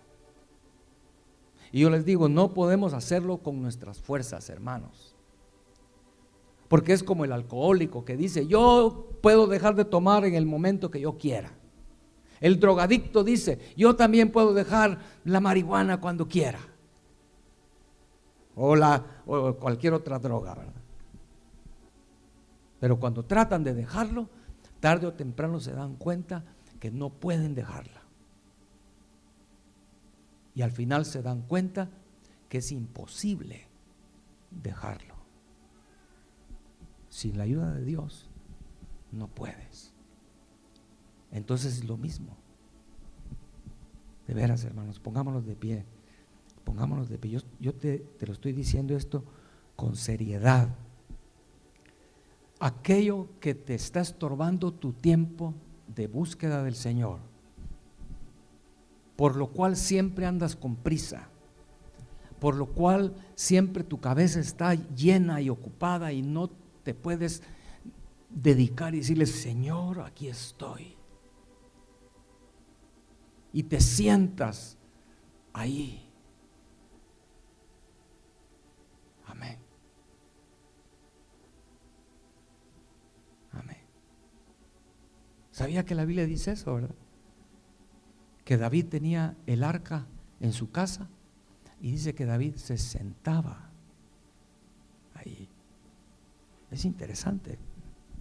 Y yo les digo, no podemos hacerlo con nuestras fuerzas, hermanos, porque es como el alcohólico que dice: yo puedo dejar de tomar en el momento que yo quiera. El drogadicto dice: yo también puedo dejar la marihuana cuando quiera, o cualquier otra droga, ¿verdad? Pero cuando tratan de dejarlo, tarde o temprano se dan cuenta que no pueden dejarla, y al final se dan cuenta que es imposible dejarlo. Sin la ayuda de Dios no puedes. Entonces es lo mismo. De veras, hermanos, pongámonos de pie. Pongámonos de pie. Yo te lo estoy diciendo esto con seriedad. Aquello que te está estorbando tu tiempo de búsqueda del Señor, por lo cual siempre andas con prisa, por lo cual siempre tu cabeza está llena y ocupada y no te puedes dedicar y decirle: Señor, aquí estoy. Y te sientas ahí. Amén. Amén. ¿Sabía que la Biblia dice eso, verdad? Que David tenía el arca en su casa, y dice que David se sentaba ahí. Es interesante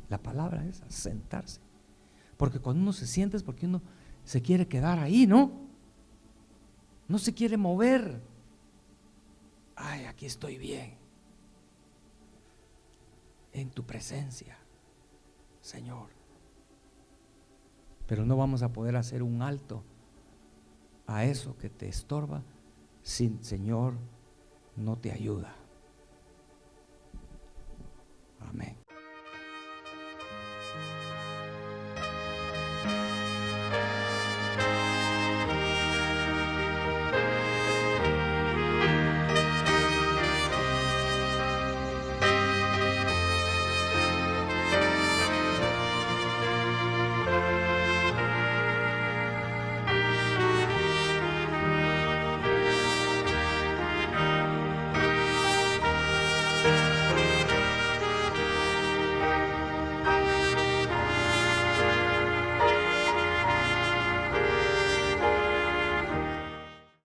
la palabra esa, sentarse, porque cuando uno se sienta es porque uno se quiere quedar ahí, ¿no? No se quiere mover. Ay, aquí estoy bien, en tu presencia, Señor. Pero no vamos a poder hacer un alto a eso que te estorba si el Señor no te ayuda.